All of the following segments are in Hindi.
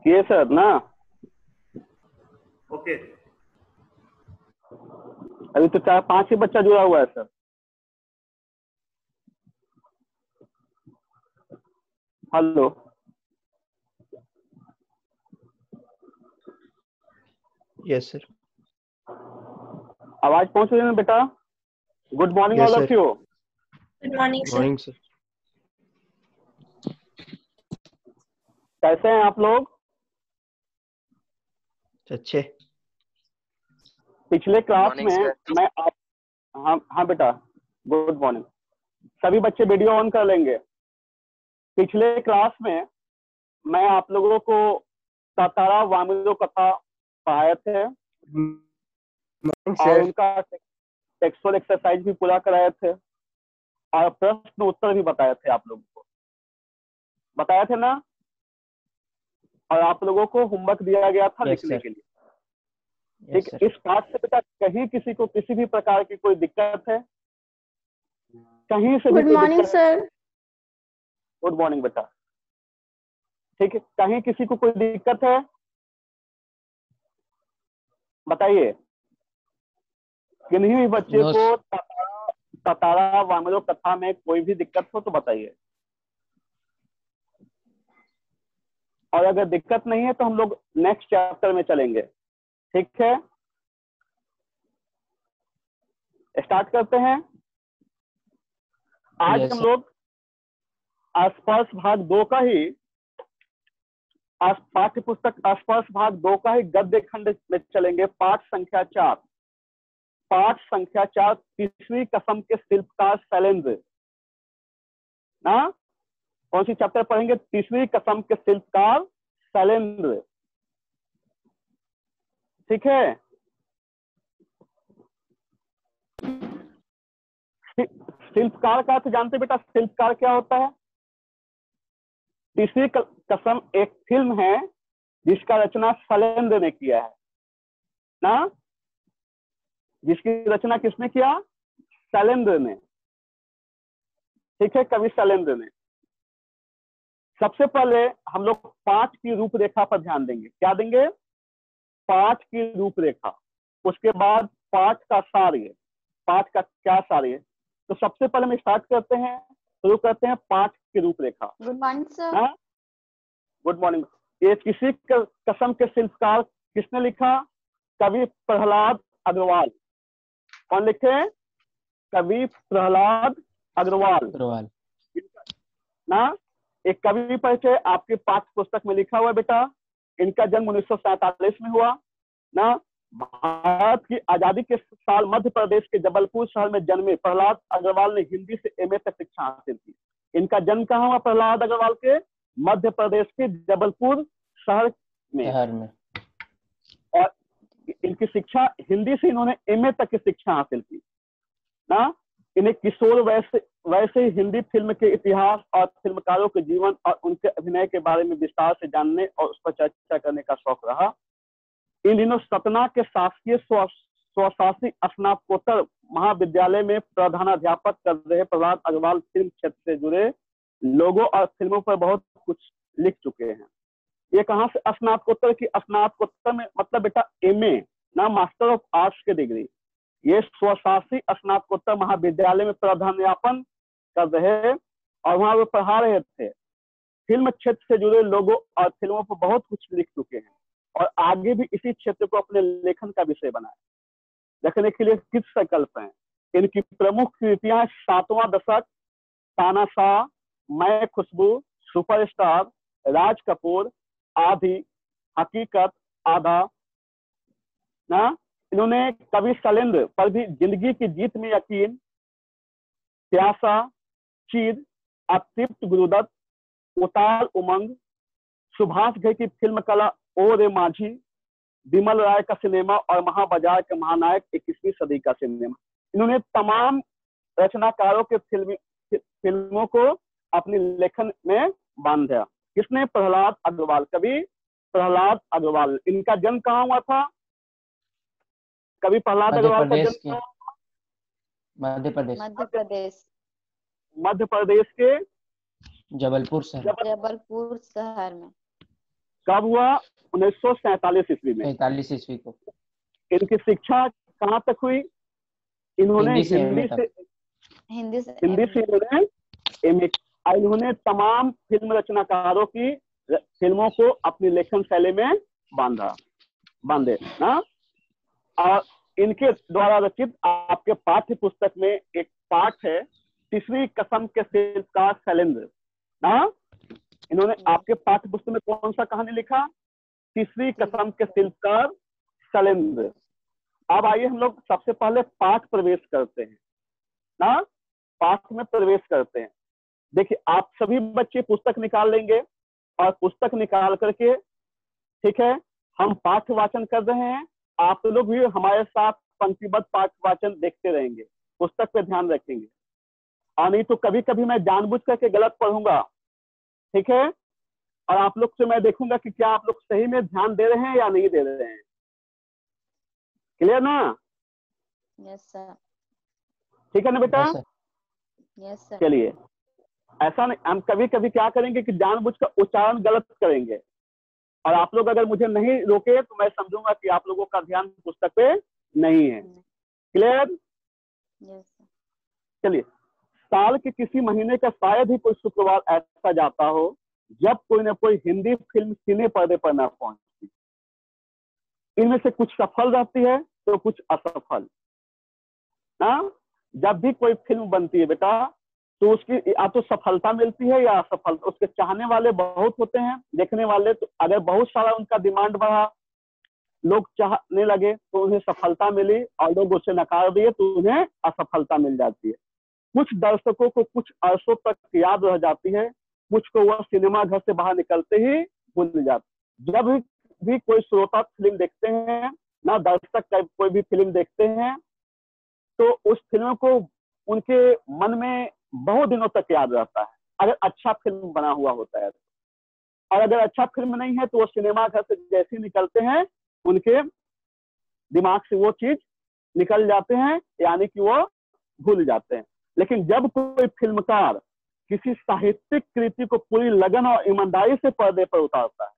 किए सर ना? ओके। अभी तो 4-5 ही बच्चा जुड़ा हुआ है सर। Hello, yes sir. आवाज पहुंच रही है ना बेटा? Good morning Yes, all sir. Of you. Good morning sir. Morning sir. कैसे हैं आप लोग? अच्छे। पिछले क्लास मॉर्निंग में सर। मैं आप हाँ बेटा, गुड मॉर्निंग। सभी बच्चे वीडियो ऑन कर लेंगे। पिछले क्लास में मैं आप लोगों को तातारा वामिलो कथा पढ़ाए थे और उनका टेक्सुअल एक्सरसाइज भी पूरा कराए थे और प्रश्न उत्तर भी बताए थे। आप लोगों को बताया थे ना? और आप लोगों को होमवर्क दिया गया था लिखने के लिए। ठीक, इस पाठ से बेटा कहीं किसी को किसी भी प्रकार की कोई दिक्कत है? कहीं से भी good morning sir. Good morning बेटा। ठीक है, कहीं किसी को कोई दिक्कत है बताइए। किन्हीं भी बच्चे को तातारा वामिलो कथा में कोई भी दिक्कत हो तो बताइए। और अगर दिक्कत नहीं है तो हम लोग नेक्स्ट चैप्टर में चलेंगे। ठीक है, स्टार्ट करते हैं। आज हम लोग आसपास भाग 2 का ही पाठ्य पुस्तक आसपास भाग 2 का ही गद्य खंड में चलेंगे। पाठ संख्या 4। पाठ संख्या 4, तीसरी कसम के शिल्पकार शैलेंद्र ना। कौन सी चैप्टर पढ़ेंगे? तीसरी कसम के शिल्पकार शैलेंद्र। ठीक है, शिल्पकार का अर्थ जानते बेटा? शिल्पकार क्या होता है? तीसरी कसम एक फिल्म है जिसका रचना शैलेंद्र ने किया है ना। जिसकी रचना किसने किया? शैलेंद्र ने। ठीक है, कवि शैलेंद्र ने। सबसे पहले हम लोग पाठ की रूपरेखा पर ध्यान देंगे। क्या देंगे? पाठ की रूपरेखा। उसके बाद पाठ का सार्य, पाठ का क्या सार्य। तो सबसे पहले हम स्टार्ट करते हैं, शुरू करते हैं पाठ की रूपरेखा। Good morning sir. Good morning. ये किसी कसम के शिल्पकार किसने लिखा? कवि प्रहलाद अग्रवाल। कौन लिखे? कवि प्रहलाद अग्रवाल ना। एक कवि परिचय आपके पाठ्य पुस्तक में लिखा हुआ है बेटा। इनका जन्म 1947 में हुआ ना। भारत की आजादी के साल मध्य प्रदेश के जबलपुर शहर में जन्मे प्रहलाद अग्रवाल ने हिंदी से एमए तक शिक्षा हासिल की। इनका जन्म कहाँ हुआ? प्रहलाद अग्रवाल के मध्य प्रदेश के जबलपुर शहर में। और इनकी शिक्षा हिंदी से, इन्होंने एमए तक की शिक्षा हासिल की ना। इन्हें किशोर वैसे ही हिंदी फिल्म के इतिहास और फिल्मकारों के जीवन और उनके अभिनय के बारे में विस्तार से जानने और उस पर चर्चा करने का शौक रहा। इन दिनों सतना के शासकीय स्वशासी स्नातकोत्तर महाविद्यालय में प्रधानाध्यापक कर रहे प्रहलाद अग्रवाल फिल्म क्षेत्र से जुड़े लोगों और फिल्मों पर बहुत कुछ लिख चुके हैं। ये कहाँ से स्नातकोत्तर की? स्नातकोत्तर में मतलब बेटा एमए ना, मास्टर ऑफ आर्ट्स की डिग्री। ये स्वशासी स्नातकोत्तर महाविद्यालय में प्रधानाध्यापन कर रहे और वहां वो पढ़ा रहे थे। फिल्म क्षेत्र से जुड़े लोगों और फिल्मों पर बहुत कुछ लिख चुके हैं और आगे भी इसी क्षेत्र को अपने लेखन का विषय बनाए रखने के लिए किस संकल्प हैं। इनकी प्रमुख कृतियां 7वां दशक, तानाशाह, मैं खुशबू, सुपरस्टार, राज कपूर, आधी, हकीकत, आधा ना। इन्होंने कवि शैलेंद्र पर भी जिंदगी की जीत में यकीन, प्यासा, चीर, अतृप्त गुरुदत्त, उताल उमंग, सुभाष घई की फिल्म कला, ओ रे माझी, विमल राय का सिनेमा और महाबाजार के महानायक 21वीं सदी का सिनेमा। इन्होंने तमाम रचनाकारों के फिल्मों को अपनी लेखन में बांधा। किसने? प्रहलाद अग्रवाल, कवि प्रहलाद अग्रवाल। इनका जन्म कहाँ हुआ था? कवि प्रहलाद अग्रवाल का जन्म मध्य प्रदेश के जबलपुर शहर जबलपुर शहर में। कब हुआ? 1947 ईस्वी में। 45 ईस्वी को। इनकी शिक्षा कहाँ तक हुई? इन्होंने हिंदी से हिंदी MA से हिंदी इन्होंने इन्होंने तमाम फिल्म रचनाकारों की फिल्मों को अपनी लेखन शैली में बांधे ना। और इनके द्वारा रचित आपके पाठ्य पुस्तक में एक पाठ है, तीसरी कसम के शिल्पकार शैलेंद्र ना। इन्होंने आपके पाठ्य पुस्तक में कौन सा कहानी लिखा? तीसरी कसम के शिल्पकार शैलेंद्र। अब आइए हम लोग सबसे पहले पाठ प्रवेश करते हैं ना, पाठ में प्रवेश करते हैं। देखिए, आप सभी बच्चे पुस्तक निकाल लेंगे और पुस्तक निकाल करके, ठीक है, हम पाठ वाचन कर रहे हैं। आप लोग भी हमारे साथ पंक्तिबद्ध पाठ वाचन देखते रहेंगे, पुस्तक पे ध्यान रखेंगे। और नहीं तो कभी कभी मैं जानबूझ करके गलत पढ़ूंगा, ठीक है, और आप लोग से मैं देखूंगा कि क्या आप लोग सही में ध्यान दे रहे हैं या नहीं दे रहे हैं। क्लियर ना? Yes sir. ठीक है ना बेटा? Yes sir. चलिए, ऐसा नहीं, हम कभी कभी क्या करेंगे कि जानबूझ कर उच्चारण गलत करेंगे, और आप लोग अगर मुझे नहीं रोके तो मैं समझूंगा कि आप लोगों का ध्यान पुस्तक पे नहीं है। क्लियर? Yes sir. चलिए, साल के किसी महीने का शायद ही कोई शुक्रवार ऐसा जाता हो जब कोई ना कोई हिंदी फिल्म सिने पर्दे पर ना पहुंचती। इनमें से कुछ सफल रहती है तो कुछ असफल ना। जब भी कोई फिल्म बनती है बेटा, तो उसकी या तो सफलता मिलती है या असफलता। उसके चाहने वाले बहुत होते हैं, देखने वाले, तो अगर बहुत सारा उनका डिमांड बढ़ा, लोग चाहने लगे, तो उन्हें सफलता मिली, और लोग उसे नकार दिए तो उन्हें असफलता मिल जाती है। कुछ दर्शकों को कुछ अरसों तक याद रह जाती है, कुछ को वह सिनेमा घर से बाहर निकलते ही भूल जाते। जब भी कोई श्रोता फिल्म देखते हैं ना, दर्शक कोई भी फिल्म देखते हैं, तो उस फिल्म को उनके मन में बहुत दिनों तक याद रहता है, अगर अच्छा फिल्म बना हुआ होता है। और अगर अच्छा फिल्म नहीं है तो वो सिनेमा घर से जैसे निकलते हैं, उनके दिमाग से वो चीज निकल जाते हैं, यानी कि वो भूल जाते हैं। लेकिन जब कोई फिल्मकार किसी साहित्यिक कृति को पूरी लगन और ईमानदारी से पर्दे पर उतारता है,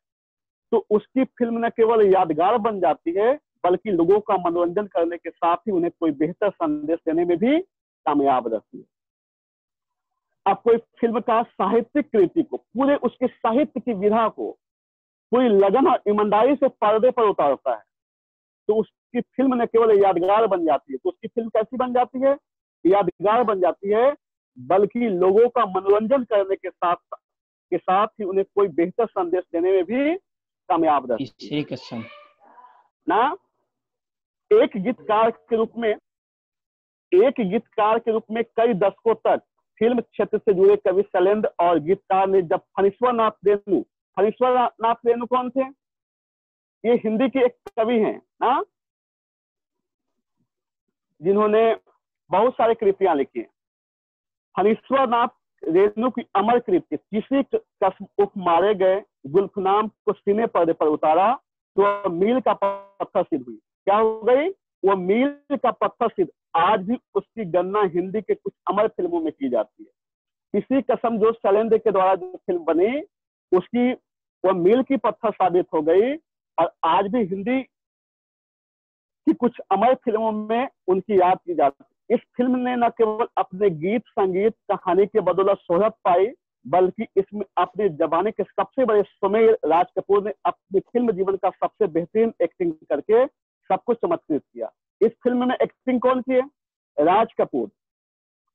तो उसकी फिल्म न केवल यादगार बन जाती है, बल्कि लोगों का मनोरंजन करने के साथ ही उन्हें कोई बेहतर संदेश देने में भी कामयाब रहती है। अब कोई फिल्म का साहित्यिक कृति को, पूरे उसके साहित्य की विधा को पूरी लगन और ईमानदारी से पर्दे पर उतारता है, तो उसकी फिल्म न केवल यादगार बन जाती है, तो उसकी फिल्म कैसी बन जाती है? यादगार बन जाती है, बल्कि लोगों का मनोरंजन करने के साथ ही उन्हें कोई बेहतर संदेश देने में भी कामयाब रहती है ना। एक गीतकार के रूप में कई दशकों तक फिल्म क्षेत्र से जुड़े कवि शैलेंद्र और गीतकार ने जब फणीश्वर नाथ रेणु कौन थे? ये हिंदी के एक कवि हैं ना, जिन्होंने बहुत सारी कृतियां लिखी हैं। फणीश्वर नाथ रेणु की अमर कृति किसी कसम उप मारे गए गुल्फनाम को सीने पर्दे पर उतारा तो मील का पत्थर सिद्ध हुई। क्या हो गई? वो मील का पत्थर सिद्ध। आज भी उसकी गणना हिंदी के कुछ अमर फिल्मों में की जाती है। किसी कसम जो शैलेंद्र के द्वारा जो फिल्म बनी, उसकी वो मील की पत्थर साबित हो गई, और आज भी हिंदी की कुछ अमर फिल्मों में उनकी याद की जाती है। इस फिल्म ने न केवल अपने गीत, संगीत, कहानी के बदौलत शोहरत पाई, बल्कि इसमें अपने जमाने के सबसे बड़े सुमेर राज कपूर ने अपनी फिल्म जीवन का सबसे बेहतरीन एक्टिंग करके सबको चमत्कृत किया। इस फिल्म में एक्टिंग कौन की है? राज कपूर।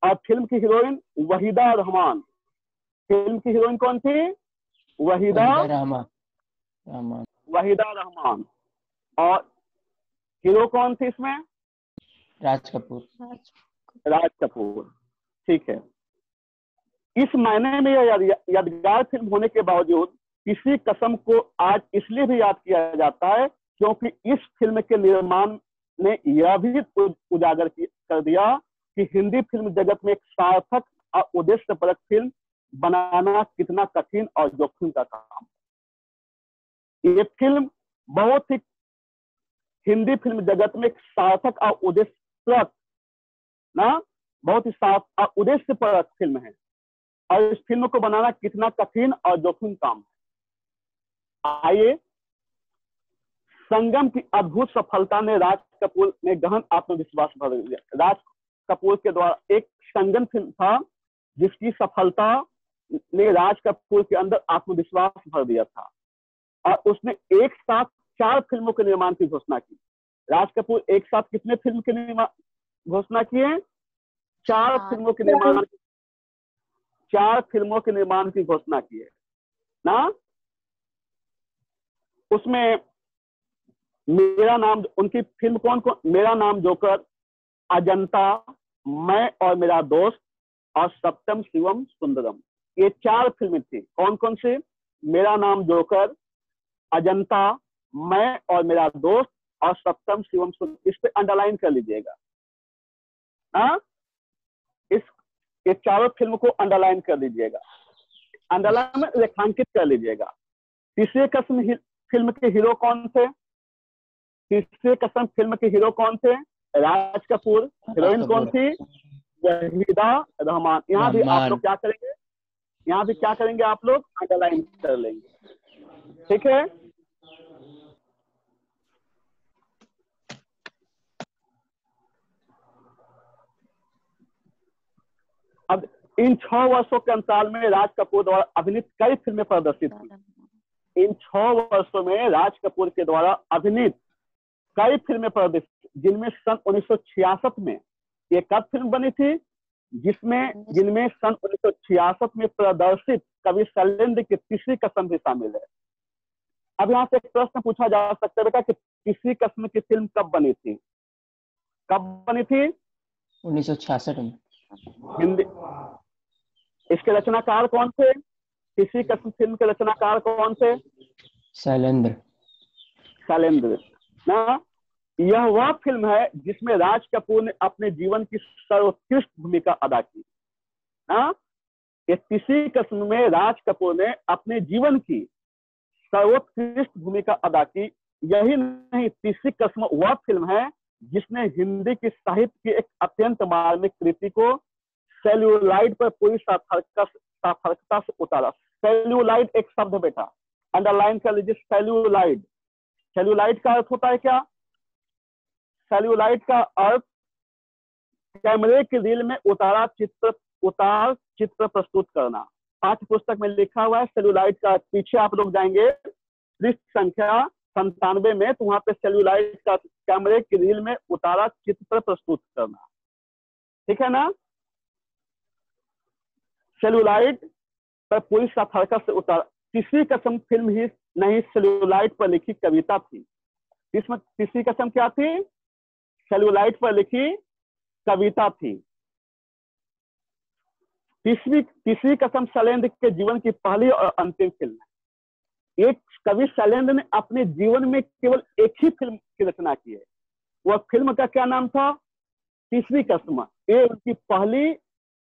और फिल्म की हीरोइन वहीदा रहमान। फिल्म की हीरोइन कौन थी? वहीदा रहमान। और हीरो कौन थे इसमें? राज कपूर। ठीक है। इस मायने में यह यादगार फिल्म होने के बावजूद किसी कसम को आज इसलिए भी याद किया जाता है क्योंकि इस फिल्म के निर्माण ने यह भी उजागर कर दिया कि हिंदी फिल्म जगत में एक सार्थक और उद्देश्यपरक फिल्म बनाना कितना कठिन और जोखिम का काम है। ये फिल्म बहुत ही हिंदी फिल्म जगत में एक सार्थक और उद्देश्यपरक ना, बहुत ही सार्थक और उद्देश्यपरक फिल्म है, और इस फिल्म को बनाना कितना कठिन और जोखिम काम है। आइए, संगम की अद्भुत सफलता ने राज कपूर में गहन आत्मविश्वास भर दिया। राज कपूर के द्वारा एक संगम फिल्म था जिसकी सफलता ने राज कपूर के अंदर आत्मविश्वास भर दिया था और उसने एक साथ 4 फिल्मों के निर्माण की घोषणा की। राज कपूर एक साथ कितने फिल्म के निर्माण घोषणा किए? 4 फिल्मों के निर्माण, 4 फिल्मों के निर्माण की घोषणा की है ना। उसमें मेरा नाम, उनकी फिल्म कौन कौन? मेरा नाम जोकर, अजंता, मैं और मेरा दोस्त और सप्तम शिवम सुंदरम, ये 4 फिल्में थी। कौन कौन सी? मेरा नाम जोकर, अजंता, मैं और मेरा दोस्त और सप्तम शिवम सुंदरम। इस पे अंडरलाइन कर लीजिएगा। हाँ, ये 4 फिल्म को अंडरलाइन कर लीजिएगा, अंडरलाइन में रेखांकित कर लीजिएगा। तीसरे कसम फिल्म के हीरो कौन थे? तीसरे कसम फिल्म के हीरो कौन थे? राज कपूर। हीरोइन कौन थी? वहीदा रहमान। यहाँ भी आप लोग क्या करेंगे? यहाँ भी क्या करेंगे आप लोग? अंडरलाइन कर लेंगे। ठीक है, अब इन 6 वर्षों के अंतराल में राज कपूर द्वारा अभिनीत कई फिल्में प्रदर्शित हुई। इन 6 वर्षों में राज कपूर के द्वारा अभिनीत कई फिल्में प्रदर्शित, जिनमें सन 1966 में एक कब फिल्म बनी थी जिनमें सन 1966 में प्रदर्शित कवि शैलेंद्र की तीसरी कसम भी शामिल है। अब यहाँ से एक प्रश्न पूछा जा सकता है बेटा कि तीसरी कसम की फिल्म कब बनी थी? कब बनी थी? 1966 में। हिंदी। इसके रचनाकार कौन थे? तीसरी कसम फिल्म के रचनाकार कौन थे? शैलेंद्र। ना, यह वह फिल्म है जिसमें राज कपूर ने अपने जीवन की सर्वोत्कृष्ट भूमिका अदा की। हाँ, ये तीसरी कसम में राज कपूर ने अपने जीवन की सर्वोत्कृष्ट भूमिका अदा की। यही नहीं, तीसरी कसम वह फिल्म है जिसने हिंदी की साहित्य की एक अत्यंत मार्मिक कृति को सेल्यूलाइड पर पूरी सार्थकता से उतारा। सेल्यूलाइड एक शब्द बेटा, अंडरलाइन कर लीजिए। सेल्यूलाइड, सेल्यूलाइड का अर्थ होता है क्या? सेल्यूलाइड का अर्थ कैमरे की रील में उतार चित्र प्रस्तुत करना। पाठ्य पुस्तक में लिखा हुआ है सेल्यूलाइड का। पीछे आप लोग जाएंगे पृष्ठ संख्या 97 में, तो वहां पे सेल्यूलाइड का कैमरे की रील में उतारा चित्र प्रस्तुत करना। ठीक है ना। सेल्यूलाइड पर पूरी सार्थकता से उतारा। तीसरी कसम फिल्म ही नहीं, सेल्यूलाइड पर लिखी कविता थी। इसमें तीसरी कसम क्या थी? सेल्यूलाइड पर लिखी कविता थी। तीसरी कसम शैलेंद्र के जीवन की पहली और अंतिम फिल्म है। एक कवि शैलेंद्र ने अपने जीवन में केवल एक ही फिल्म की रचना की है। वह फिल्म का क्या नाम था? तीसरी कसम। ये उनकी पहली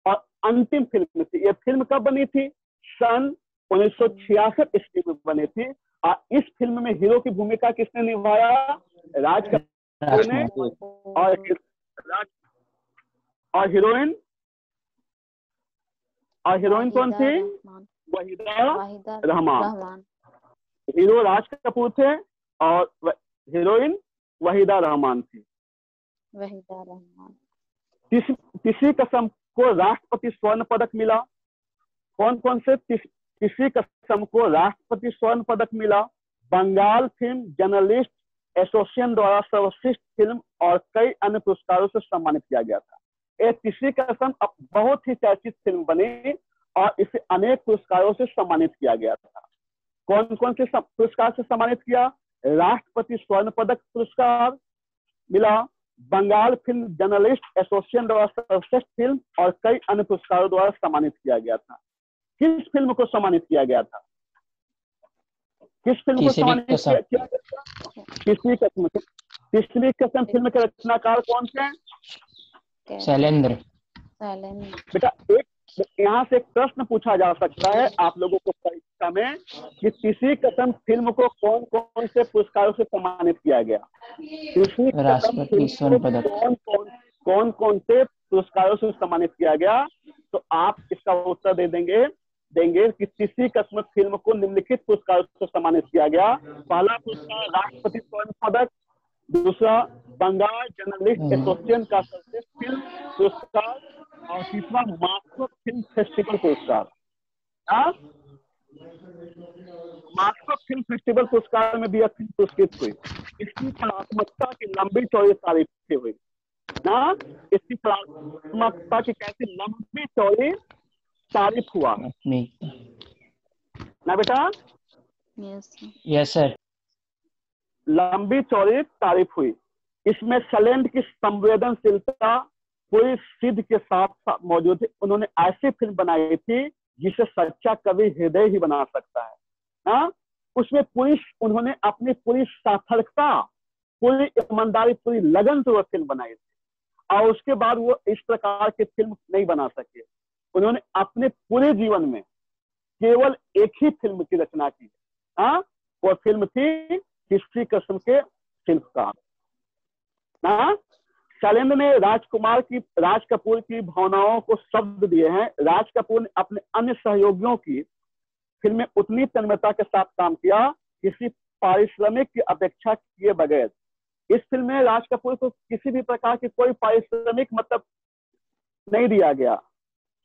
और अंतिम फिल्म थी। ये फिल्म कब बनी थी? सन 1966 ईस्वी में बनी थी। और इस फिल्म में हीरो की भूमिका किसने निभाया? राज कपूर ने। और हीरोइन कौन थी? वहीदा रहमान। हीरो राज कपूर थे और हीरोइन वहीदा रहमान थी। तीसरी कसम को राष्ट्रपति स्वर्ण पदक मिला। कौन कौन से? तीसरी कसम को राष्ट्रपति स्वर्ण पदक मिला, बंगाल फिल्म जर्नलिस्ट एसोसिएशन द्वारा सर्वश्रेष्ठ फिल्म और कई अन्य पुरस्कारों से सम्मानित किया गया था। ये तीसरी कसम अब बहुत ही चर्चित फिल्म बनी और इसे अनेक पुरस्कारों से सम्मानित किया गया था। कौन कौन से पुरस्कार से सम्मानित किया? राष्ट्रपति स्वर्ण पदक पुरस्कार मिला, बंगाल फिल्म जर्नलिस्ट एसोसिएशन द्वारा सर्वश्रेष्ठ फिल्म और कई अन्य पुरस्कारों द्वारा सम्मानित किया गया था। किस फिल्म को सम्मानित किया गया था? किस फिल्म को सम्मानित किया गया था? तीसरी कसम। तीसरी कसम फिल्म के रचनाकार कौन थे? शैलेंद्र। बेटा एक यहाँ से एक प्रश्न पूछा जा सकता है आप लोगों को परीक्षा में कि तीसरी कसम फिल्म को कौन कौन से पुरस्कारों से सम्मानित किया गया? तीसरी कसम फिल्म को कौन कौन से पुरस्कारों से सम्मानित किया गया? तो आप इसका उत्तर दे देंगे। देंगे कि तीसरी किस्म फिल्म को निम्नलिखित पुरस्कारों से सम्मानित किया गया। पहला पुरस्कार राष्ट्रपति स्वर्ण पदक, दूसरा बंगाल जर्नलिस्ट एसोसिएशन का सर्वश्रेष्ठ फिल्म पुरस्कार और तीसरा मास्को फिल्म फेस्टिवल पुरस्कार। मास्को फिल्म फेस्टिवल पुरस्कार में भी यह फिल्म पुरस्कृत हुई। इसकी कलात्मकता की लंबी चौड़ी तारीफें हुई ना, इसकी कलात्मकता की कैसी लंबी चौड़ी तारीफ हुआ ना बेटा। Yes sir. लंबी चौड़ी तारीफ हुई। इसमें सैलेंड की संवेदनशीलता पूरी सिद्ध के साथ मौजूद है। उन्होंने ऐसी फिल्म बनाई थी जिसे सच्चा कवि हृदय ही बना सकता है ना। उसमें पूरी उन्होंने अपनी पूरी सार्थकता, पूरी ईमानदारी, पूरी लगन से वो फिल्म बनाई थी और उसके बाद वो इस प्रकार की फिल्म नहीं बना सके। उन्होंने अपने पूरे जीवन में केवल एक ही फिल्म की रचना की। वो फिल्म थी तीसरी किस्म के शिल्पकार ना। शैलेंद्र ने राज कपूर की भावनाओं को शब्द दिए हैं। राज कपूर ने अपने अन्य सहयोगियों की फिल्म में उतनी तन्मयता के साथ काम किया, किसी पारिश्रमिक की अपेक्षा किए बगैर। इस फिल्म में राज कपूर को किसी भी प्रकार की कोई पारिश्रमिक मतलब नहीं दिया गया।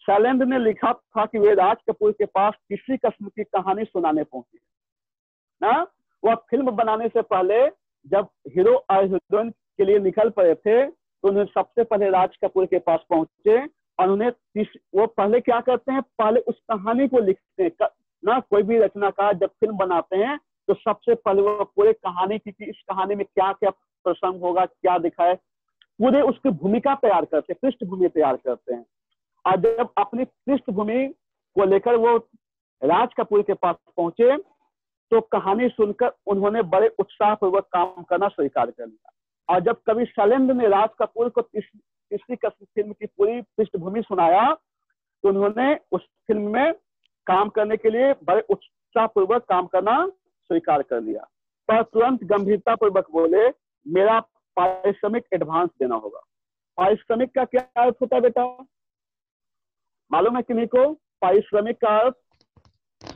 शैलेंद्र ने लिखा था कि वे राज कपूर के पास तीसरी किस्म की कहानी सुनाने पहुंचे ना। वह फिल्म बनाने से पहले जब हीरो और हीरोइन के लिए निकल पड़े थे तो उन्हें सबसे पहले राज कपूर के पास पहुंचे और उन्हें वो पहले क्या करते हैं, पहले उस कहानी को लिखते हैं ना। कोई भी रचनाकार जब फिल्म बनाते हैं तो सबसे पहले वो पूरे कहानी की कि इस कहानी में क्या क्या प्रसंग होगा, क्या दिखाए, पूरे उसकी भूमिका तैयार करते हैं, पृष्ठभूमि तैयार करते हैं। और जब अपनी पृष्ठभूमि को लेकर वो राज कपूर के पास पहुंचे तो कहानी सुनकर उन्होंने बड़े उत्साहपूर्वक काम करना स्वीकार कर लिया। और जब कवि शैलेंद्र ने राज कपूर को तीसरी किस्म फिल्म की पूरी पृष्ठभूमि सुनाया तो उन्होंने उस फिल्म में काम करने के लिए बड़े उत्साहपूर्वक काम करना स्वीकार कर लिया। पर तुरंत गंभीरता पूर्वक बोले, मेरा पारिश्रमिक एडवांस देना होगा। पारिश्रमिक का क्या अर्थ होता है बेटा, मालूम है किन्हीं को? पारिश्रमिक का अर्थ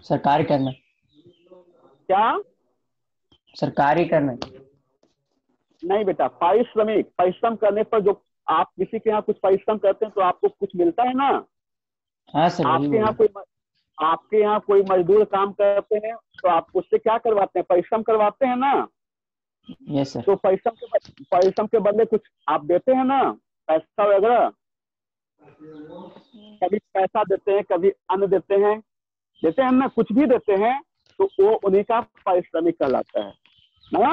सरकारी करना। क्या? सरकारी करना नहीं बेटा, पारिश्रमिक, परिश्रम करने पर जो आप किसी के यहाँ कुछ परिश्रम करते हैं तो आपको कुछ मिलता है ना। हाँ सर। आपके यहाँ कोई मजदूर काम करते हैं तो आप उससे क्या करवाते हैं, परिश्रम करवाते हैं ना। Yes sir. तो परिश्रम के बदले कुछ आप देते हैं ना, पैसा वगैरह। कभी पैसा देते हैं, कभी अन्न देते हैं ना, कुछ भी देते हैं तो वो उन्हीं का पारिश्रमिक कहलाता है ना।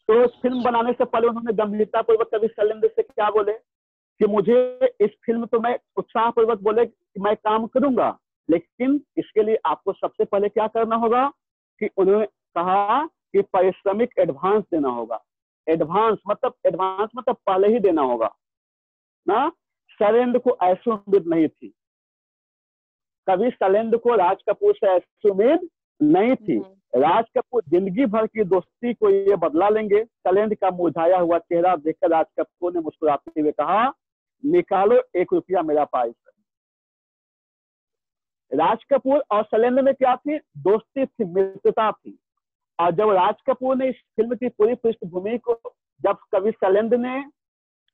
तो फिल्म बनाने से पहले उन्होंने गंभीरता पूर्वक कवि शैलेंद्र से क्या बोले कि मुझे इस फिल्म तो मैं उत्साहपूर्वक बोले कि मैं काम करूंगा, लेकिन इसके लिए आपको सबसे पहले क्या करना होगा कि उन्होंने कहा कि पारिश्रमिक एडवांस देना होगा। एडवांस मतलब पहले ही देना होगा ना। शैलेंद्र को ऐसी उम्मीद नहीं थी, कवि शैलेंद्र को राज कपूर से ऐसी उम्मीद नहीं थी। राज कपूर जिंदगी भर की दोस्ती को ये बदला लेंगे। शैलेंद्र का मुरझाया हुआ चेहरा देखकर राज कपूर ने मुस्कुराते हुए कहा, निकालो 1 रुपया मेरा पारिश्रमिक। राज कपूर और शैलेंद्र में क्या थी, दोस्ती थी, मित्रता थी। और जब राज कपूर ने इस फिल्म की पूरी पृष्ठभूमि को, जब कवि शैलेंद्र ने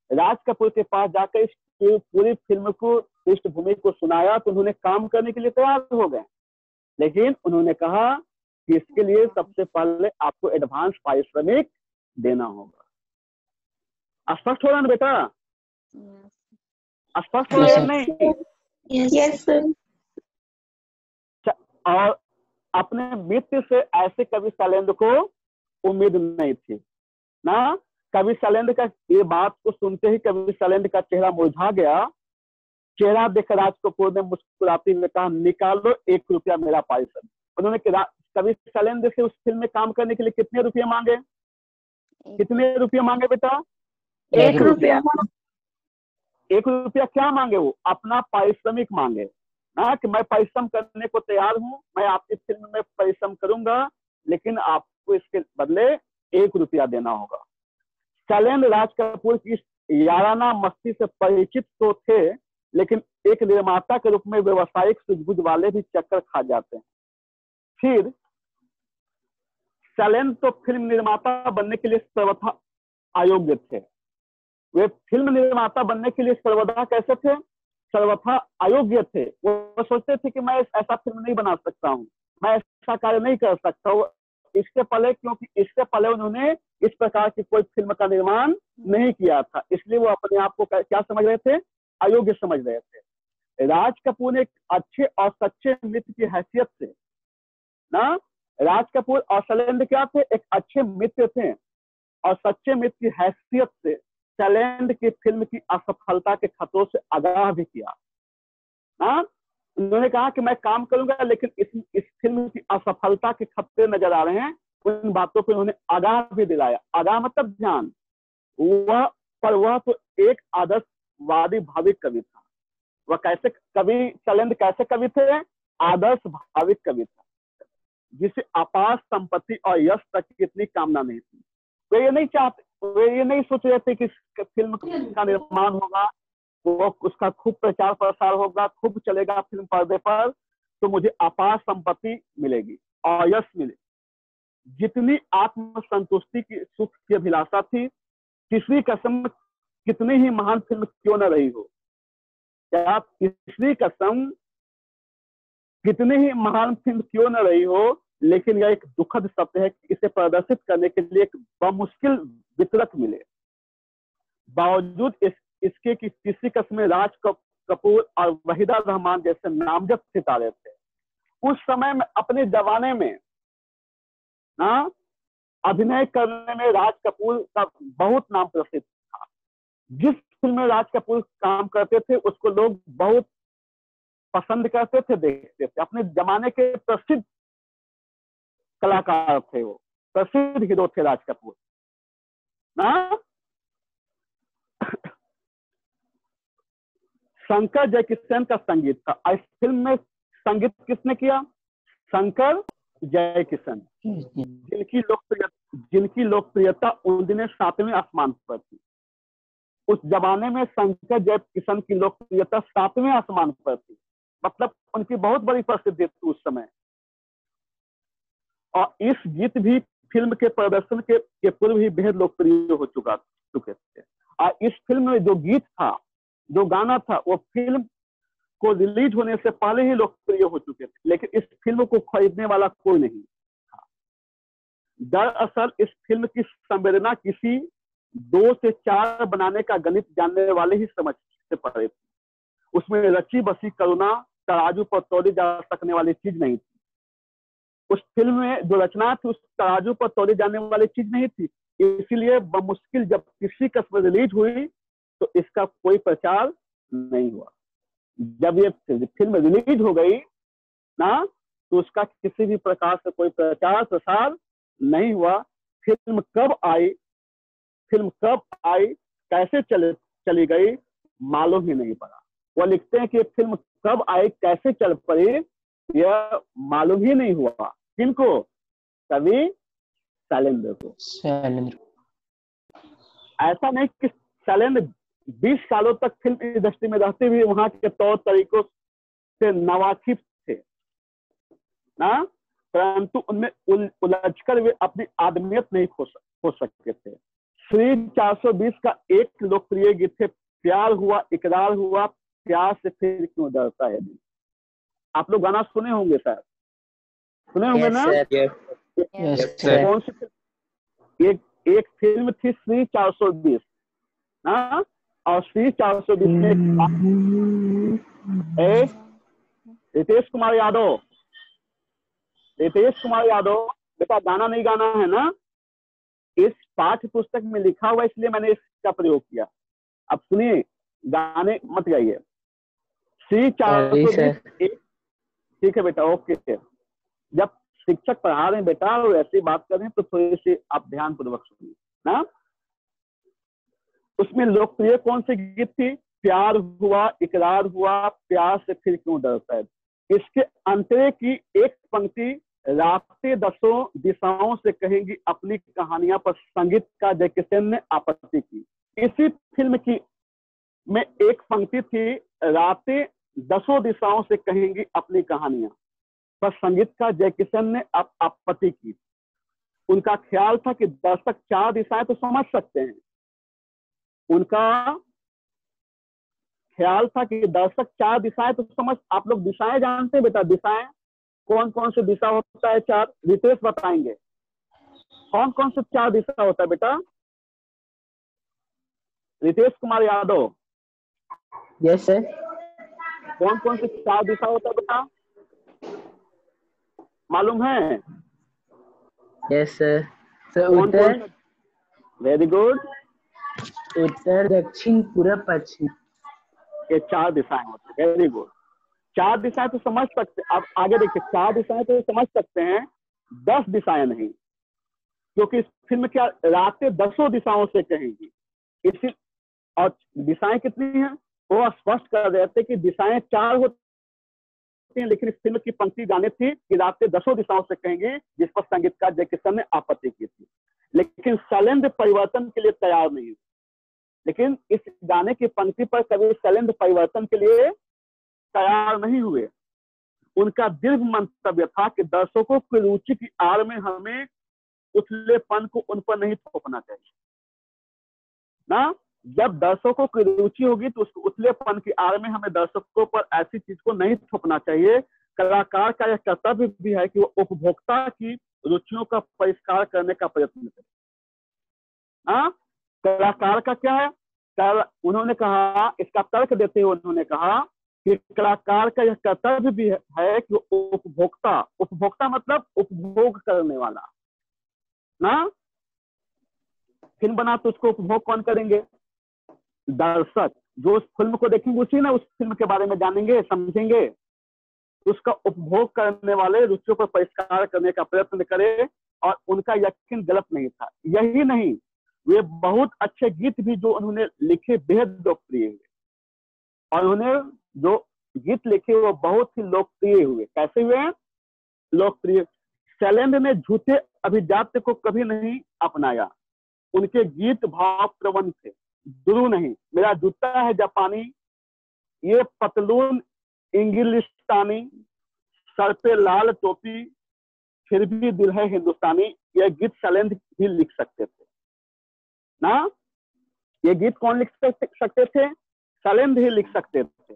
राज कपूर के पास जाकर इस पूरी फिल्म को पृष्ठभूमि को सुनाया तो उन्होंने काम करने के लिए तैयार हो गए, लेकिन उन्होंने कहा कि इसके लिए सबसे पहले आपको एडवांस पारिश्रमिक देना होगा। स्पष्ट हो रहा है बेटा? स्पष्ट हो रहा है नहीं? Yes sir. और अपने मित्र से ऐसे कवि शैलेंद्र को उम्मीद नहीं थी ना। कवि शैलेंद्र का ये बात को सुनते ही कवि शैलेंद्र का चेहरा मुरझा गया। चेहरा देखकर राज कपूर ने मुस्कुराते हुए कहा, निकालो 1 रुपया मेरा पारिश्रमिक। उन्होंने कवि शैलेंद्र से उस फिल्म में काम करने के लिए कितने रुपये मांगे? कितने रुपये मांगे बेटा? 1 रुपया। 1 रुपया क्या मांगे? वो अपना पारिश्रमिक मांगे ना, कि मैं परिश्रम करने को तैयार हूं, मैं आपकी फिल्म में परिश्रम करूंगा, लेकिन आपको इसके बदले 1 रुपया देना होगा। शैलेंद्र राज कपूर की याराना मस्ती से परिचित तो थे, लेकिन एक निर्माता के रूप में व्यवसायिक सूझबूझ वाले भी चक्कर खा जाते हैं। फिर शैलेंद्र तो फिल्म निर्माता बनने के लिए सर्वथा अयोग्य थे। वे फिल्म निर्माता बनने के लिए सर्वथा कैसे थे? सर्वथा अयोग्य थे। वो सोचते थे कि मैं ऐसा फिल्म नहीं बना सकता हूँ, मैं ऐसा कार्य नहीं कर सकता हूँ। इसके पहले, क्योंकि इसके पहले उन्होंने इस प्रकार की कोई फिल्म का निर्माण नहीं किया था, इसलिए वो अपने आप को क्या समझ रहे थे? अयोग्य समझ रहे थे। राज कपूर ने एक अच्छे और सच्चे मित्र की हैसियत से ना, राज कपूर और शैलेंद्र क्या थे? एक अच्छे मित्र थे और सच्चे मित्र की हैसियत से शैलेंद्र की फिल्म की असफलता के खतरों से आगाह भी किया। ना, उन्होंने कहा कि मैं काम करूंगा, लेकिन इस फिल्म की असफलता के खतरे नजर आ रहे हैं, उन बातों पर उन्होंने आगाह भी दिलाया। आगाह मतलब ध्यान। वह तो एक आदर्शवादी भाविक कवि था। वह कैसे कवि, शैलेंद्र कैसे कवि थे? आदर्श भाविक कवि था, जिसे अपार संपत्ति और यश तक की इतनी कामना नहीं थी। वे ये नहीं चाहते, वे ये नहीं सोच रहे थे कि फिल्म का निर्माण होगा, वो उसका खूब प्रचार प्रसार होगा, खूब चलेगा फिल्म पर्दे पर, तो मुझे अपार संपत्ति मिलेगी और यश मिलेगी। जितनी आत्म संतुष्टि की सुख की अभिलाषा थी, तीसरी कसम कितनी ही महान फिल्म क्यों न रही हो, क्या तीसरी कसम कितनी ही महान फिल्म क्यों न रही हो, लेकिन यह एक दुखद सत्य है कि इसे प्रदर्शित करने के लिए एक बमुश्किल वितरक मिले। बावजूद इसके कि तीसरी कसम में राज कपूर और वहीदा रहमान जैसे नामजद सितारे थे। उस समय में, अपने जमाने में ना, अभिनय करने में राज कपूर का बहुत नाम प्रसिद्ध था। जिस फिल्म में राज कपूर काम करते थे उसको लोग बहुत पसंद करते थे, देखते थे। अपने जमाने के प्रसिद्ध कलाकार थे, वो प्रसिद्ध हीरो थे राज कपूर ना। शंकर जयकिशन का संगीत था। इस फिल्म में संगीत किसने किया? शंकर जयकिशन, जिनकी लोकप्रियता उन दिनों 7वें आसमान पर थी। उस जमाने में शंकर जयकिशन की लोकप्रियता 7वें आसमान पर थी, मतलब उनकी बहुत बड़ी प्रसिद्धि थी उस समय। और इस गीत भी फिल्म के प्रदर्शन के पूर्व ही बेहद लोकप्रिय हो चुके थे। और इस फिल्म में जो गीत था, जो गाना था, वो फिल्म को रिलीज होने से पहले ही लोकप्रिय हो चुके थे, लेकिन इस फिल्म को खरीदने वाला कोई नहीं था। दरअसल इस फिल्म की संवेदना किसी 2 से 4 बनाने का गणित जानने वाले ही समझ से परे थी। उसमें रची बसी करुणा तराजू पर तोली जा सकने वाली चीज नहीं थी। उस फिल्म में जो रचना थी, उस तराजू पर तोली जाने वाली चीज नहीं थी। इसीलिए बमुश्किल जब तीसरी कसम रिलीज हुई तो इसका कोई प्रचार नहीं हुआ। जब ये फिल्म रिलीज हो गई ना, तो उसका किसी भी प्रकार से कोई प्रचार प्रसार नहीं हुआ। फिल्म कब आई, कैसे चली गई, मालूम ही नहीं पड़ा। वो लिखते हैं कि फिल्म कब आई, कैसे चल पड़ी, यह मालूम ही नहीं हुआ। किनको? कवि शैलेंद्र को। ऐसा नहीं कि शैलेंद्र 20 सालों तक फिल्म इंडस्ट्री में रहते हुए वहां के तौर तरीकों से नावाकिफ थे ना, परंतु उनमें उलझकर वे अपनी आदमियत नहीं खो सकते थे। श्री 420 का एक लोकप्रिय गीत है, प्यार हुआ इकरार हुआ, प्यार से फिर क्यों डरता है दिल। आप लोग गाना सुने होंगे सर, सुने होंगे ना? कौन सी फिल्म? एक फिल्म थी श्री 420 ना, और श्री 420 में रितेश कुमार यादव बेटा गाना नहीं गाना है ना, इस पाठ्य पुस्तक में लिखा हुआ, इसलिए मैंने इसका प्रयोग किया। अब सुनिए, गाने मत गाइए। श्री 420 ठीक है बेटा, ओके। जब शिक्षक पढ़ा रहे हैं बेटा और ऐसी बात कर रहे हैं तो थोड़ी सी आप ध्यान पूर्वक सुनिए ना। उसमें लोकप्रिय कौन सी गीत थी? प्यार हुआ इकरार हुआ, प्यार से फिर क्यों डरता है। इसके अंतरे की एक पंक्ति, रास्ते 10 दिशाओं से कहेंगी अपनी कहानियां, पर संगीत का जयकिशन ने आपत्ति की। इसी फिल्म की में एक पंक्ति थी, रातें दसों दिशाओं से कहेंगी अपनी कहानियां, पर संगीतकार जयकिशन ने अब आपत्ति की। उनका ख्याल था कि दर्शक 4 दिशाएं तो समझ सकते हैं। उनका ख्याल था कि दर्शक 4 दिशाएं तो समझ, आप लोग दिशाएं जानते हैं बेटा, दिशाएं कौन कौन से दिशा होता है? 4 रितेश बताएंगे कौन कौन से 4 दिशा होता है बेटा? Ritesh Kumar Yadav, yes sir. कौन कौन से 4 दिशा होता है बेटा, मालूम है? Yes sir. सर कौन कौन उत्तर, से? वेरी गुड, उत्तर दक्षिण पूरब पश्चिम। ये 4 दिशाएं होती है। वेरी गुड, 4 दिशाएं तो समझ सकते। अब आगे देखिए, 4 दिशाएं तो समझ सकते हैं, 10 दिशाएं नहीं, क्योंकि इस फिल्म क्या रातें दसों दिशाओं से कहेंगी। इसी और दिशाएं कितनी हैं वो स्पष्ट कर रहे थे कि दिशाएं 4 होती हैं, लेकिन इस फिल्म की पंक्ति गाने थी कि रातें दसों दिशाओं से कहेंगी, जिस पर संगीतकार जयकिशन ने आपत्ति की थी। लेकिन शैलेंद्र परिवर्तन के लिए तैयार नहीं, लेकिन इस गाने की पंक्ति पर कभी शैलेंद्र परिवर्तन के लिए तैयार नहीं हुए। उनका दीर्घ मंतव्य था कि दर्शकों की रुचि की आड़ में हमें उथलेपन को उन पर नहीं थोपना चाहिए ना। जब दर्शकों की रुचि होगी तो उस उथलेपन की आड़ में हमें दर्शकों पर ऐसी चीज को नहीं थोपना चाहिए। कलाकार का यह कर्तव्य भी है कि वो उपभोक्ता की रुचियों का परिष्कार करने का प्रयत्न करे। हाँ, कलाकार का क्या है? उन्होंने कहा, इसका तर्क देते हुए उन्होंने कहा कि कलाकार का यह कर्तव्य भी है कि उपभोक्ता, उपभोक्ता मतलब उपभोग करने वाला ना। फिल्म बना तो उसको उपभोग कौन करेंगे? दर्शक, जो उस फिल्म को देखेंगे उसी ना उस फिल्म के बारे में जानेंगे, समझेंगे। उसका उपभोग करने वाले रुचियों पर परिष्कार करने का प्रयत्न करे, और उनका यकीन गलत नहीं था। यही नहीं, वे बहुत अच्छे गीत भी जो उन्होंने लिखे बेहद लोकप्रिय हुए, और उन्होंने जो गीत लिखे वो बहुत ही लोकप्रिय हुए। कैसे हुए? लोकप्रिय। शैलेंद्र ने झूठे अभिजात्य को कभी नहीं अपनाया। उनके गीत भाव प्रवण थे। दुरू नहीं, मेरा जूता है जापानी, ये पतलून इंग्लिस्तानी, सर पे लाल टोपी, फिर भी दिल है हिंदुस्तानी, यह गीत शैलेंद्र भी लिख सकते थे ना। ये गीत कौन लिख सकते थे? शैलेंद्र ही लिख सकते थे।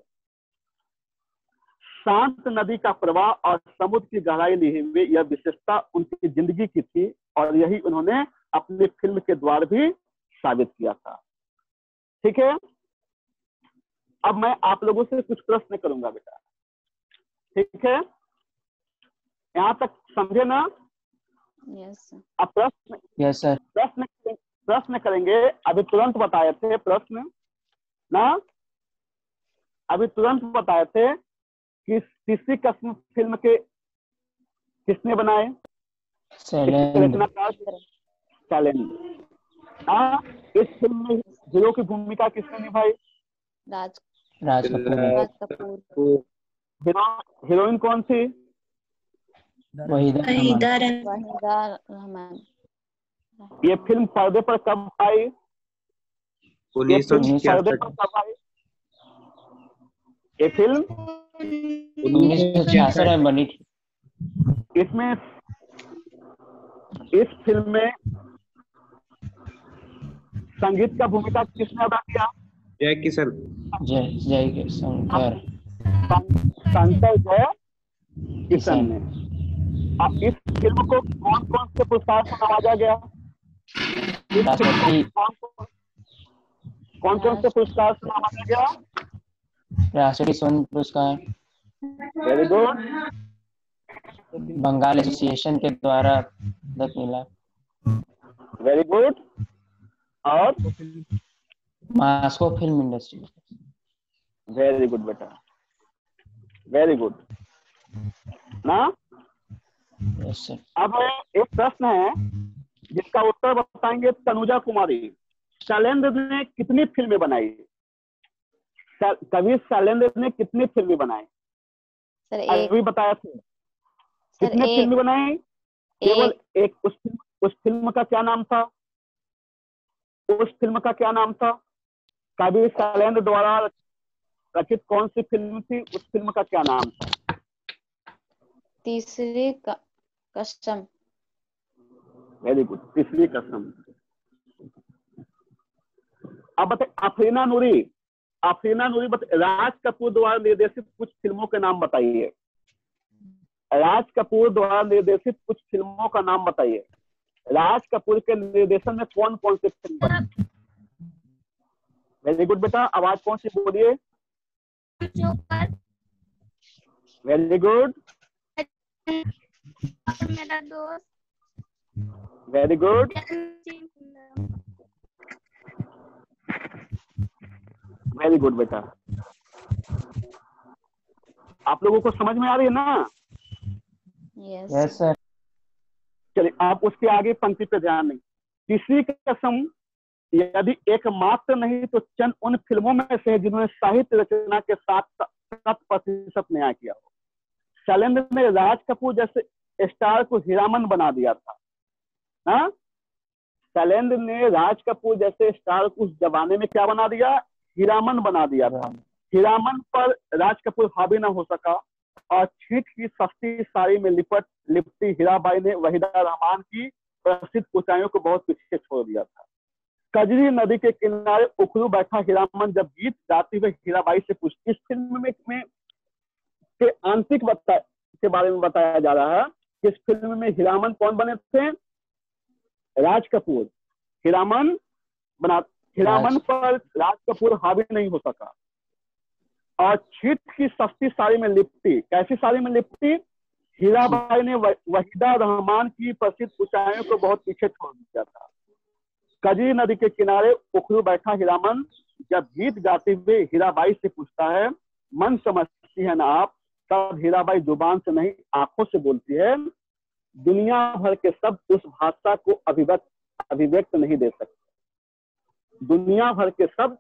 शांत नदी का प्रवाह और समुद्र की गहराई लिए हुए यह विशेषता उनकी जिंदगी की थी, और यही उन्होंने अपनी फिल्म के द्वारा भी साबित किया था। ठीक है, अब मैं आप लोगों से कुछ प्रश्न करूंगा बेटा। ठीक है, यहाँ तक समझे ना? Yes sir. अब प्रश्न, यस सर। प्रश्न करेंगे। अभी तुरंत बताए थे प्रश्न ना, अभी तुरंत बताए थे कि तीसरी कसम फिल्म के किसने बनाए? रचनाकार शैलेंद्र। इस फिल्म में हीरो की भूमिका किसने निभाई? राज कपूर। हीरोइन कौन थी? वहीदा रहमान। वहीदा रहमान। ये फिल्म पर्दे पर कब आई? 1966 ये फिल्म 1966 में बनी थी। इसमें इस फिल्म में संगीत का भूमिका किसने अदा किया? जय किशन शंकर जय किशन ने। अब इस फिल्म को कौन कौन से पुरस्कार से नवाजा गया? कौन कौन से पुरस्कार से नवाजा गया? राष्ट्रीय स्वर्ण पुरस्कार, वेरी गुड, बंगाल एसोसिएशन के द्वारा पदक मिला, वेरी गुड, और Moscow film industry. Very good बेटा, वेरी गुड ना। Yes sir. अब एक प्रश्न है जिसका उत्तर बताएंगे तनुजा कुमारी। शैलेंद्र ने कितनी फिल्में बनाई? कवि शैलेंद्र ने कितनी फिल्में बनाई? सर अभी बताया था। कितने फिल्में बनाई? केवल एक। उस फिल्म का क्या नाम था? उस फिल्म का क्या नाम था? कवि शैलेंद्र द्वारा रचित कौन सी फिल्म थी, उस फिल्म का क्या नाम था? तीसरी कसम। वेरी गुड, तीसरी कसम। अब बताइए अफरीना नूरी, राज कपूर द्वारा निर्देशित कुछ फिल्मों के नाम बताइए। राज कपूर द्वारा निर्देशित कुछ फिल्मों का नाम बताइए। राज कपूर के निर्देशन में कौन कौन सी फिल्म बनी? वेरी गुड बेटा, आवाज कौन सी बोलिए। वेरी गुड, मेरा दोस्त। वेरी गुड, वेरी गुड बेटा। आप लोगों को समझ में आ रही है ना? Yes sir. चलिए आप उसके आगे पंक्ति पे ध्यान दें। तीसरी कसम यदि एकमात्र नहीं तो चंद उन फिल्मों में से है जिन्होंने साहित्य रचना के साथ 100% न्याय किया हो। शैलेंद्र ने राज कपूर जैसे स्टार को हीरामन बना दिया था ना। शैलेंद्र ने राज कपूर जैसे स्टार को उस जमाने में क्या बना दिया? हीरामन बना दिया था। हीरामन पर राज कपूर हावी न हो सका और छींट की सस्ती साड़ी में लिपटी हीराबाई ने वहीदा रहमान की प्रसिद्ध ऊंचाइयों को बहुत पीछे छोड़ दिया था। कजरी नदी के किनारे उखड़ू बैठा हीरामन जब गीत गाते हुए हीराबाई से पूछती। इस फिल्म में के आंतरिक के बारे में बताया जा रहा है कि इस फिल्म में हीरामन कौन बने थे? राज कपूर। हीरामन पर राज कपूर हावी नहीं हो सका और छींट की सस्ती साड़ी में लिपटी। कैसी साड़ी में लिपटी? हीराबाई ने वहीदा रहमान की प्रसिद्ध ऊंचाइयों को बहुत पीछे छोड़ दिया था। कजरी नदी के किनारे उखड़ू बैठा हीरामन जब गीत गाते हुए हीराबाई से पूछता है, मन समझती है ना आप? तब हीराबाई जुबान से नहीं आंखों से बोलती है, दुनिया भर के शब्द उस भाषा को अभिव्यक्त नहीं दे सकते। दुनिया भर के शब्द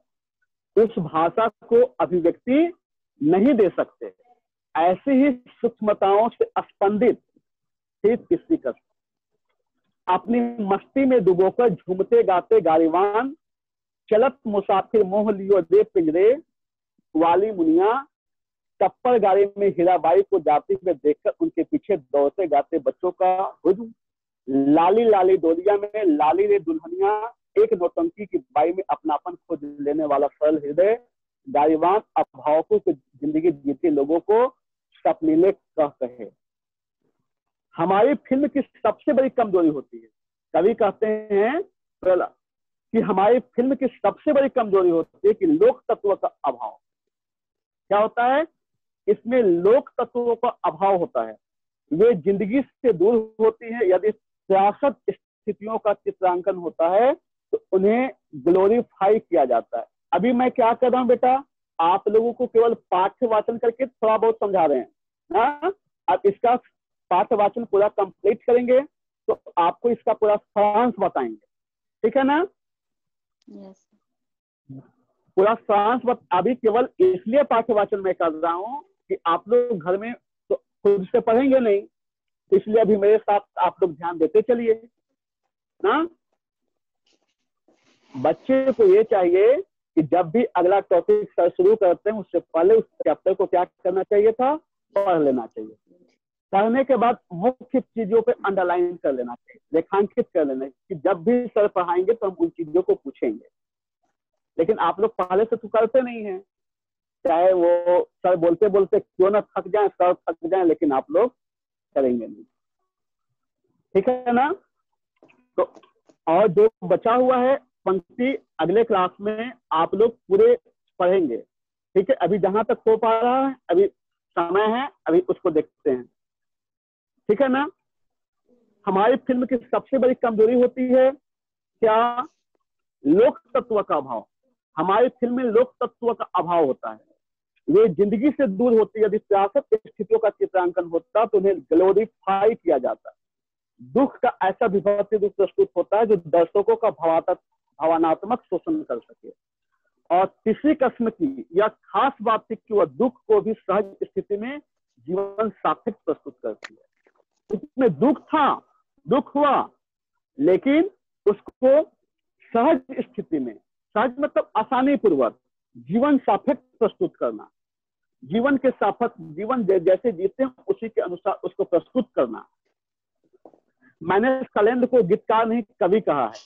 उस भाषा को अभिव्यक्ति नहीं दे सकते। ऐसी ही सूक्ष्मताओं से स्पंदित थी तीसरी कसम। अपनी मस्ती में डुबोकर झूमते गाते गालिवान, चलत मुसाफिर मोह लियो दे पिंजरे वाली मुनिया, टप्पर गाड़ी में हीराबाई को जाते हुए देखकर उनके पीछे दौड़ते गाते बच्चों का हुज्म, लाली लाली डोलिया में लाली रे दुल्हनिया, एक नौटंकी की बाई में अपनापन खोज लेने वाला सरल हृदय, गालिवान अभावकों की जिंदगी जीते लोगों को सपनीले कह कहे। हमारी फिल्म की सबसे बड़ी कमजोरी होती है, कवि कहते हैं कि हमारी फिल्म की सबसे बड़ी कमजोरी होती है कि लोक तत्व का अभाव। क्या होता है? इसमें लोक तत्वों का अभाव होता है। वे जिंदगी से दूर होती है। यदि सियासत स्थितियों का चित्रांकन होता है तो उन्हें ग्लोरीफाई किया जाता है। अभी मैं क्या कर रहा हूँ बेटा, आप लोगों को केवल पाठ्य वाचन करके थोड़ा बहुत समझा रहे हैं ना। अब इसका पाठ्य वाचन पूरा कंप्लीट करेंगे तो आपको इसका पूरा सारांश बताएंगे, ठीक है ना? यस। पूरा सारांश अभी केवल इसलिए पाठ्य वाचन में कर रहा हूँ कि आप लोग घर में तो खुद से पढ़ेंगे नहीं, इसलिए अभी मेरे साथ आप लोग ध्यान देते चलिए ना। बच्चे को ये चाहिए कि जब भी अगला टॉपिक सर शुरू करते हैं उससे पहले उस चैप्टर को क्या करना चाहिए था? पढ़ लेना चाहिए। पढ़ने के बाद मुख्य चीजों पे अंडरलाइन कर लेना चाहिए, रेखांकित कर लेना कि जब भी सर पढ़ाएंगे तो हम उन चीजों को पूछेंगे। लेकिन आप लोग पहले से तो करते नहीं हैं, चाहे वो सर बोलते बोलते क्यों ना थक जाए, सर थक जाए, लेकिन आप लोग करेंगे नहीं, ठीक है ना? तो और जो बचा हुआ है पंक्ति अगले क्लास में आप लोग पूरे पढ़ेंगे, ठीक है? अभी जहां तक हो पा रहा है अभी समय है, अभी उसको देखते हैं, ठीक है ना? हमारी फिल्म की सबसे बड़ी कमजोरी होती है क्या? लोक तत्व का अभाव। हमारी फिल्म में लोक तत्व का अभाव होता है। वे जिंदगी से दूर होती है। यदि सियासत स्थितियों का चित्रांकन होता तो उन्हें ग्लोरीफाई किया जाता। दुख का ऐसा विभत्ति दुख प्रस्तुत होता है जो दर्शकों का भावनात्मक शोषण कर सके। और तीसरी किस्म की यह खास बात थी कि वह दुख को भी सहज स्थिति में जीवन सार्थक प्रस्तुत करती है। उसमें दुख था, दुख हुआ, लेकिन उसको सहज स्थिति में, सहज मतलब आसानी पूर्वक, जीवन सापेक्ष प्रस्तुत करना, जीवन के सापेक्ष, जीवन जैसे जीते हैं उसी के अनुसार उसको प्रस्तुत करना। मैंने शैलेंद्र को गीतकार नहीं कवि कहा है।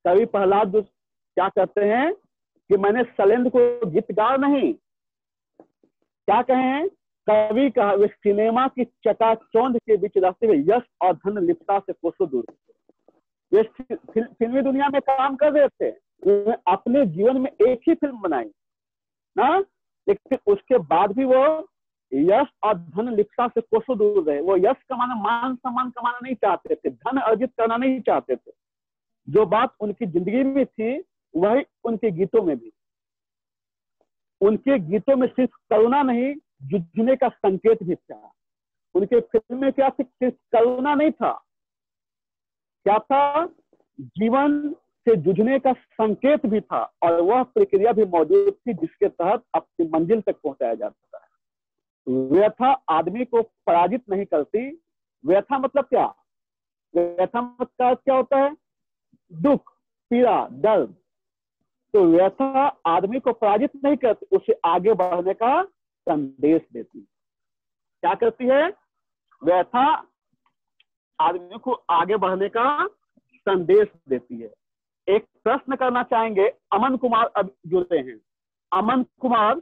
कवि प्रहलाद जो क्या कहते हैं कि मैंने शैलेंद्र को गीतकार नहीं, क्या कहें, कवि कहा। वे सिनेमा की चकाचौंध के बीच रास्ते में यश और धन लिप्ता से कोसों दूर। वे फिल्मी दुनिया में काम कर रहे थे, अपने जीवन में एक ही फिल्म बनाई ना, लेकिन उसके बाद भी वो यश और धन लिप्सा से कोसों दूर रहे। वो यश कमाना, मान सम्मान कमाना नहीं चाहते थे, धन अर्जित करना नहीं चाहते थे। जो बात उनकी जिंदगी में थी वही उनके गीतों में भी। उनके गीतों में सिर्फ करुणा नहीं, जूझने का संकेत भी था। उनके फिल्म में क्या सिर्फ करुणा नहीं था, क्या था, जीवन से जूझने का संकेत भी था, और वह प्रक्रिया भी मौजूद थी जिसके तहत अपनी मंजिल तक पहुंचाया जाता है। व्यथा आदमी को पराजित नहीं करती। व्यथा मतलब क्या, व्यथा मतलब क्या होता है, दुख, पीड़ा, दर्द। तो व्यथा आदमी को पराजित नहीं करती, उसे आगे बढ़ने का संदेश देती। क्या करती है, व्यथा आदमी को आगे बढ़ने का संदेश देती है। एक प्रश्न करना चाहेंगे, अमन कुमार अब जुड़ते हैं। अमन कुमार,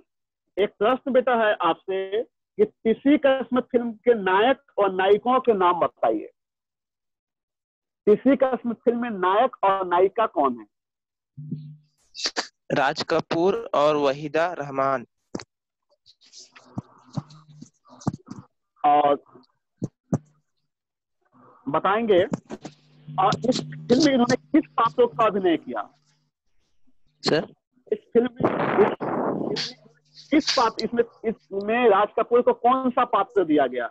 एक प्रश्न बेटा है आपसे कि तीसरी कस्म फिल्म के नायक और नायिकाओं के नाम बताइए। तीसरी कस्म फिल्म में नायक और नायिका कौन है? राज कपूर और वहीदा रहमान। और बताएंगे, और इस फिल्म में इन्होंने किस पात्रों का अभिनय किया? सर, इस फिल्म में किस पात्र, इसमें राज कपूर को कौन सा पात्र दिया गया?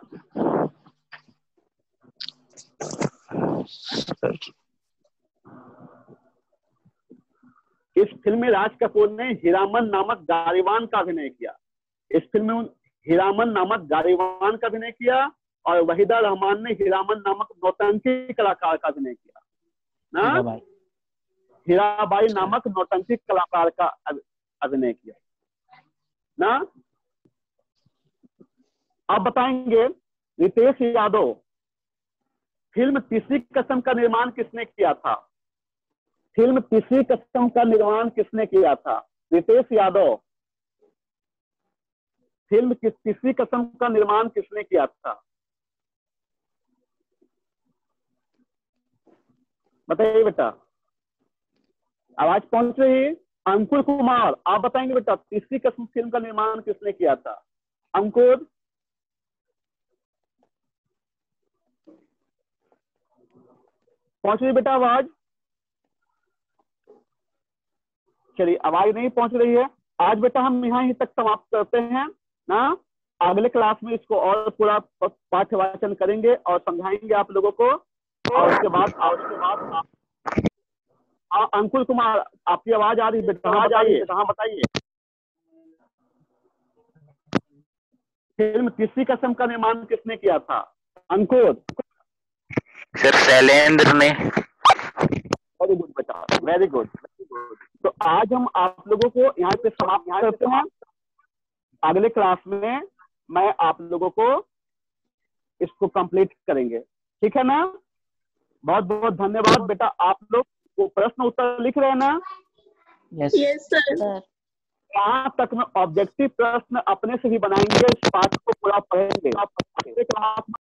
सर, इस फिल्म में राज कपूर ने हीरामन नामक गारीवान का अभिनय किया। इस फिल्म में हीरामन नामक गारीवान का अभिनय किया, और वहीदा रहमान ने हीरामन नामक नौटंकी कलाकार का अभिनय किया ना, हीराबाई नामक नौटंकी कलाकार का अभिनय किया ना। अब बताएंगे, रितेश यादव, फिल्म तीसरी कसम का निर्माण किसने किया था? फिल्म तीसरी कसम का निर्माण किसने किया था? रितेश यादव, फिल्म तीसरी कसम का निर्माण किसने किया था? बताइए बेटा, आवाज पहुंच रही? अंकुर कुमार, आप बताएंगे बेटा, तीसरी कसम फिल्म का निर्माण किसने किया था? अंकुर, पहुंच रही बेटा आवाज? चलिए, आवाज नहीं पहुंच रही है। आज बेटा हम यहाँ ही तक समाप्त करते हैं ना। अगले क्लास में इसको और पूरा पाठ्यवाचन करेंगे और समझाएंगे आप लोगों को। और उसके बाद अंकुर कुमार, आपकी आवाज आ रही है बेटा, आवाज आ रही है, कहाँ बताइए। फिल्म तीसरी कसम का निर्माण किसने किया था? अंकुर। सर, शैलेंद्र ने। वेरी गुड बेटा, वेरी गुड। तो आज हम आप लोगों को यहाँ पे समाप्त करते हैं। अगले क्लास में मैं आप लोगों को इसको कंप्लीट करेंगे, ठीक है ना। बहुत बहुत धन्यवाद बेटा। आप लोग वो प्रश्न उत्तर लिख रहे हैं ना? Yes sir. यहाँ तक में ऑब्जेक्टिव प्रश्न अपने से भी बनाएंगे, इस पाठ को पूरा पढ़ेंगे।